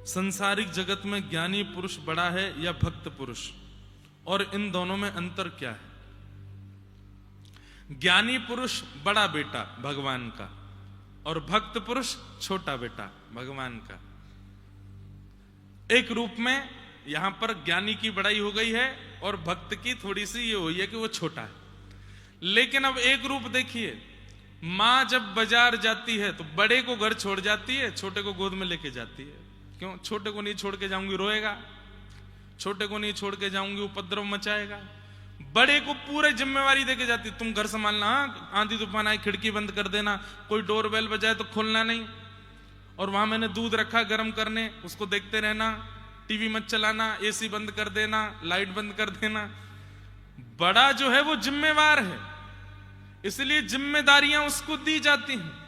संसारिक जगत में ज्ञानी पुरुष बड़ा है या भक्त पुरुष, और इन दोनों में अंतर क्या है? ज्ञानी पुरुष बड़ा बेटा भगवान का और भक्त पुरुष छोटा बेटा भगवान का। एक रूप में यहां पर ज्ञानी की बड़ाई हो गई है और भक्त की थोड़ी सी ये हुई है कि वो छोटा है। लेकिन अब एक रूप देखिए, मां जब बाजार जाती है तो बड़े को घर छोड़ जाती है, छोटे को गोद में लेके जाती है। क्यों? छोटे को नहीं छोड़ के जाऊंगी रोएगा, छोटे को नहीं छोड़ के जाऊंगी उपद्रव मचाएगा। बड़े को पूरे जिम्मेवारी देके जाती, तुम घर संभालना, आंधी तूफान आए खिड़की बंद कर देना, कोई डोरबेल बजाए तो खोलना नहीं, और वहां मैंने दूध रखा गर्म करने, उसको देखते रहना, टीवी मत चलाना, एसी बंद कर देना, लाइट बंद कर देना। बड़ा जो है वो जिम्मेवार है, इसलिए जिम्मेदारियां उसको दी जाती हैं।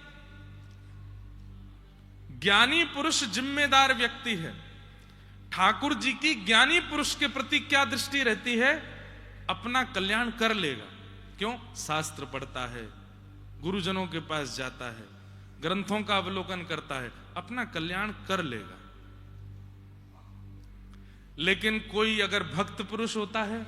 ज्ञानी पुरुष जिम्मेदार व्यक्ति है। ठाकुर जी की ज्ञानी पुरुष के प्रति क्या दृष्टि रहती है? अपना कल्याण कर लेगा। क्यों? शास्त्र पढ़ता है, गुरुजनों के पास जाता है, ग्रंथों का अवलोकन करता है, अपना कल्याण कर लेगा। लेकिन कोई अगर भक्त पुरुष होता है,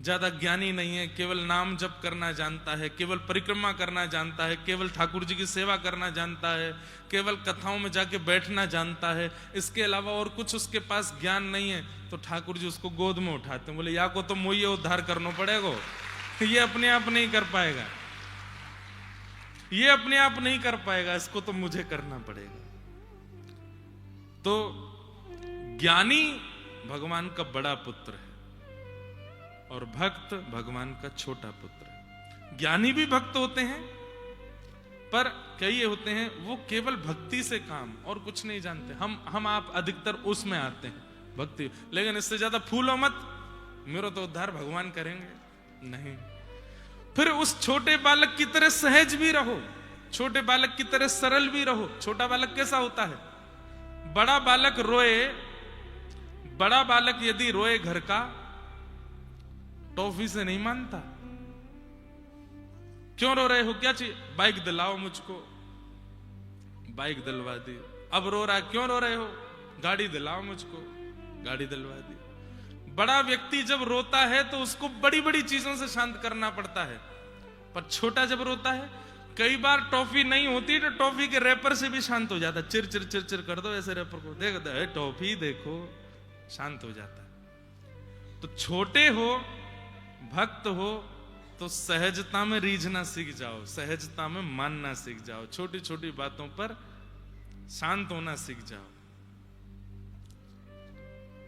ज्यादा ज्ञानी नहीं है, केवल नाम जप करना जानता है, केवल परिक्रमा करना जानता है, केवल ठाकुर जी की सेवा करना जानता है, केवल कथाओं में जाके बैठना जानता है, इसके अलावा और कुछ उसके पास ज्ञान नहीं है, तो ठाकुर जी उसको गोद में उठाते हैं, बोले या को तो मुझे उद्धार करना पड़ेगा, ये अपने आप नहीं कर पाएगा, ये अपने आप नहीं कर पाएगा, इसको तो मुझे करना पड़ेगा। तो ज्ञानी भगवान का बड़ा पुत्र है और भक्त भगवान का छोटा पुत्र है। ज्ञानी भी भक्त होते हैं, पर कई होते हैं वो केवल भक्ति से काम और कुछ नहीं जानते। हम आप अधिकतर उसमें आते हैं भक्ति, लेकिन इससे ज्यादा फूलो मत, मेरा तो उद्धार भगवान करेंगे, नहीं। फिर उस छोटे बालक की तरह सहज भी रहो, छोटे बालक की तरह सरल भी रहो। छोटा बालक कैसा होता है? बड़ा बालक रोए, बड़ा बालक यदि रोए घर का, टॉफी से नहीं मानता। क्यों रो रहे हो? क्या चाहिए? बाइक दिलाओ मुझको, बाइक दिलवा दी। अब रो रहा, क्यों रो रहे हो? गाड़ी दिलाओ मुझको, गाड़ी दिलवा दी। बड़ा व्यक्ति जब रोता है तो उसको बड़ी बड़ी चीजों से शांत करना पड़ता है, पर छोटा जब रोता है, कई बार टॉफी नहीं होती तो टॉफी के रैपर से भी शांत हो जाता है। चिर चिर चिर चिर कर दो ऐसे रैपर को, देख दे टॉफी, देखो, शांत हो जाता है। तो छोटे हो, भक्त हो, तो सहजता में रीझना सीख जाओ, सहजता में मानना सीख जाओ, छोटी छोटी बातों पर शांत होना सीख जाओ।